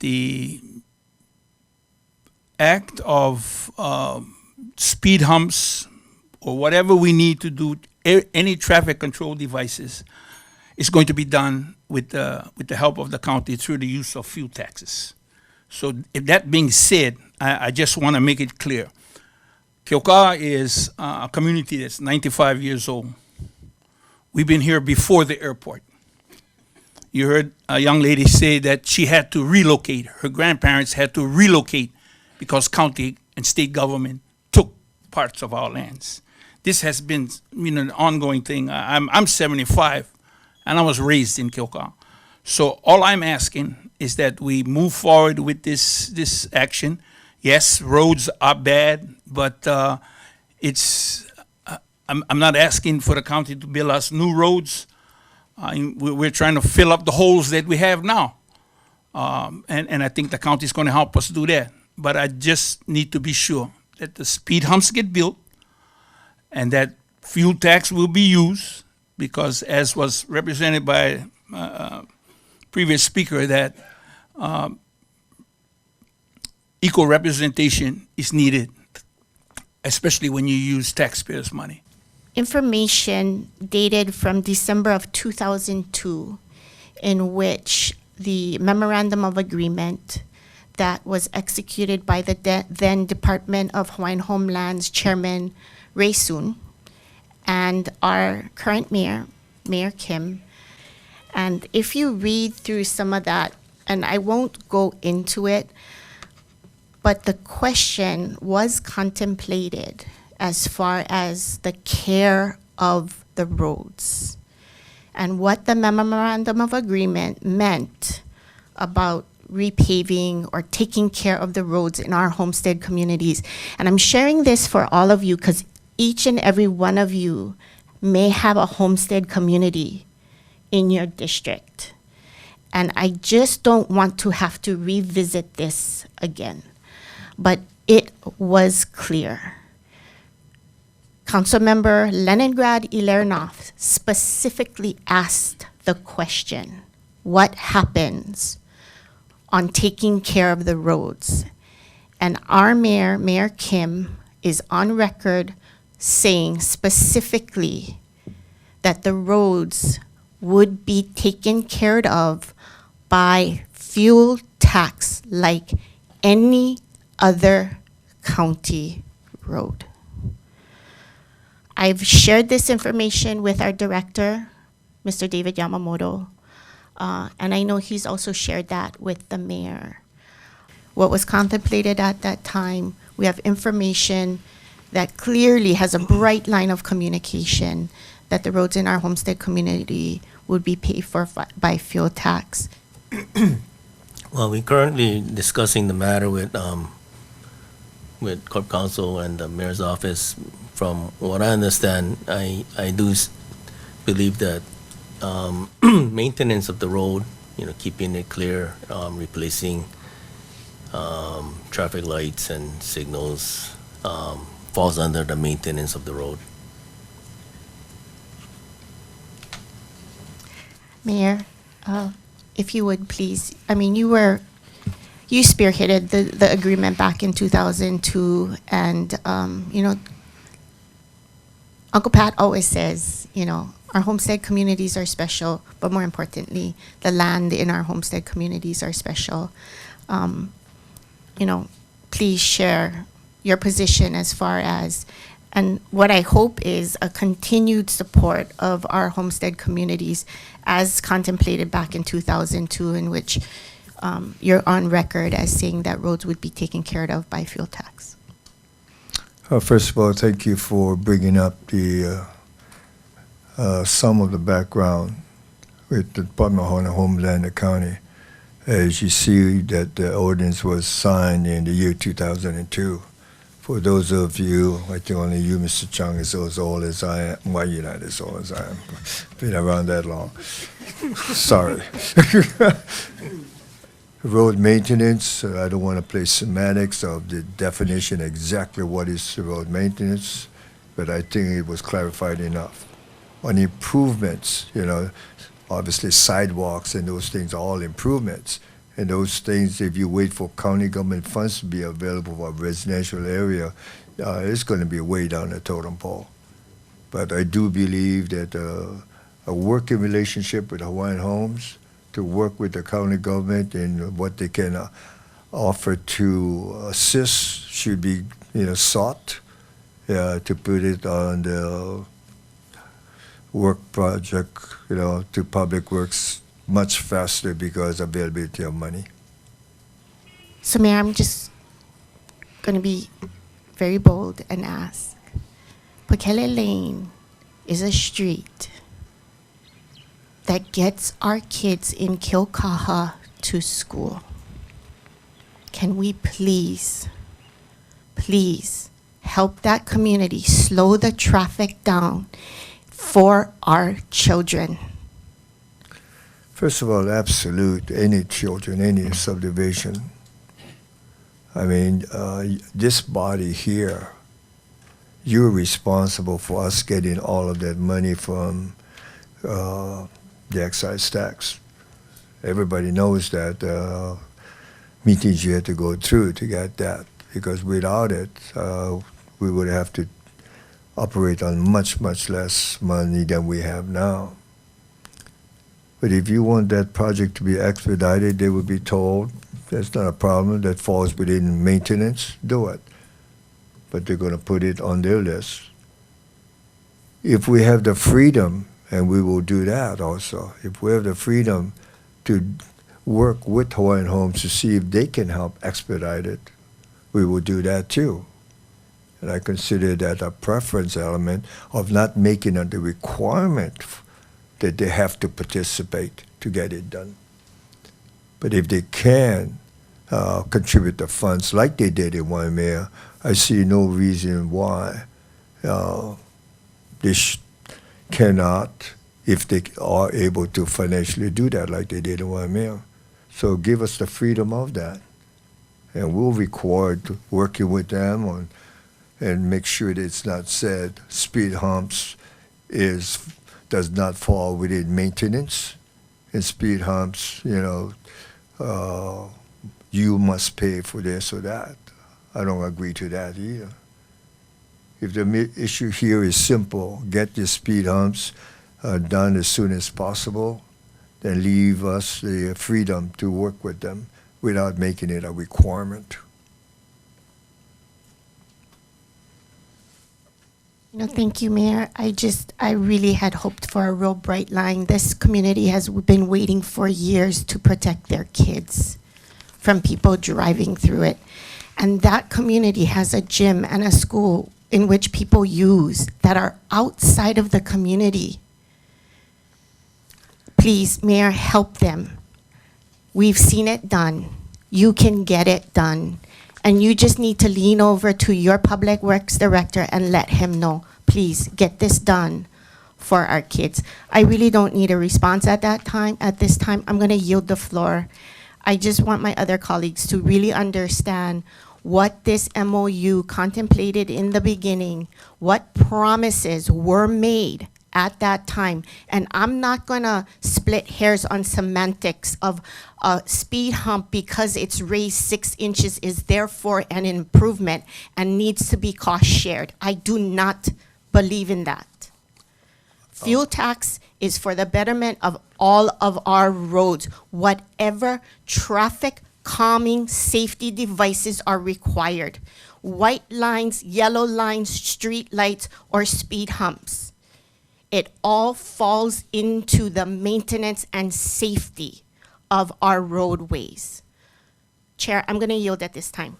the act of speed humps or whatever we need to do, any traffic control devices, is going to be done with the help of the county through the use of fuel taxes. So if that being said, I just want to make it clear. Keoka is a community that's 95 years old. We've been here before the airport. You heard a young lady say that she had to relocate. Her grandparents had to relocate because county and state government took parts of our lands. This has been, an ongoing thing. I'm 75, and I was raised in Keoka. So all I'm asking is that we move forward with this action. Yes, roads are bad, but I'm not asking for the county to build us new roads. We're trying to fill up the holes that we have now. And I think the county is going to help us do that. But I just need to be sure that the speed humps get built and that fuel tax will be used, because as was represented by previous speaker, that equal representation is needed, especially when you use taxpayers' money. Information dated from December of 2002, in which the memorandum of agreement that was executed by the then Department of Hawaiian Homeland's Chairman Ray Soon and our current mayor, Mayor Kim. And if you read through some of that, and I won't go into it, but the question was contemplated as far as the care of the roads and what the memorandum of agreement meant about repaving or taking care of the roads in our homestead communities. And I'm sharing this for all of you because each and every one of you may have a homestead community in your district. And I just don't want to have to revisit this again. But it was clear. Councilmember Leningrad Ilernov specifically asked the question, what happens on taking care of the roads? And our mayor, Mayor Kim, is on record saying specifically that the roads would be taken care of by fuel tax like any other county road. I've shared this information with our director, Mr. David Yamamoto, and I know he's also shared that with the mayor. What was contemplated at that time, we have information that clearly has a bright line of communication that the roads in our homestead community would be paid for by fuel tax. Well, we're currently discussing the matter with Corp Council and the Mayor's office. From what I understand, I do believe that maintenance of the road, keeping it clear, replacing traffic lights and signals, falls under the maintenance of the road. Mayor, if you would please, you spearheaded the agreement back in 2002, and Uncle Pat always says, our homestead communities are special, but more importantly, the land in our homestead communities are special. Please share your position as far as, and what I hope is a continued support of our homestead communities as contemplated back in 2002, in which you're on record as saying that roads would be taken care of by fuel tax. First of all, thank you for bringing up the some of the background with the Department of Homeland and County. As you see that the ordinance was signed in the year 2002. For those of you, I think only you, Mr. Chung, is as old as I am. Well, you're not as old as I am. Been around that long. Sorry. Road maintenance, I don't want to play semantics of the definition exactly what is road maintenance, but I think it was clarified enough. On improvements, obviously sidewalks and those things are all improvements, And those things, if you wait for county government funds to be available for a residential area, it's going to be way down the totem pole. But I do believe that a working relationship with Hawaiian Homes, to work with the county government and what they can offer to assist should be sought to put it on the work project to public works much faster because availability of money. So, Mayor, I'm just going to be very bold and ask. Pukele Lane is a street that gets our kids in Kilkaha to school. Can we please help that community slow the traffic down for our children? First of all, absolute, any children, any subdivision. I mean, this body here, you're responsible for us getting all of that money from the excise tax. Everybody knows that meetings you had to go through to get that, because without it, we would have to operate on much, much less money than we have now. But if you want that project to be expedited, they would be told, that's not a problem, that falls within maintenance, do it. But they're going to put it on their list. If we have the freedom, and we will do that also, if we have the freedom to work with Hawaiian Homes to see if they can help expedite it, we will do that too. And I consider that a preference element of not making it a requirement that they have to participate to get it done. But if they can contribute the funds like they did in Waimea, I see no reason why they cannot, if they are able to financially do that like they did in Waimea. So give us the freedom of that. And we'll record working with them on and make sure that it's not said speed humps does not fall within maintenance. And speed humps, you must pay for this or that. I don't agree to that either. If the issue here is simple, get the speed humps done as soon as possible, then leave us the freedom to work with them without making it a requirement. Thank you, Mayor. I really had hoped for a real bright line. This community has been waiting for years to protect their kids from people driving through it. And that community has a gym and a school in which people use that are outside of the community. Please, Mayor, help them. We've seen it done. You can get it done. And you just need to lean over to your public works director and let him know, please get this done for our kids. I really don't need a response at this time. I'm gonna yield the floor. I just want my other colleagues to really understand what this MOU contemplated in the beginning, what promises were made at that time. And I'm not gonna split hairs on semantics of a speed hump because it's raised 6 inches is therefore an improvement and needs to be cost shared. I do not believe in that. Fuel tax is for the betterment of all of our roads. Whatever traffic calming safety devices are required. White lines, yellow lines, street lights, or speed humps. It all falls into the maintenance and safety of our roadways. Chair, I'm going to yield at this time.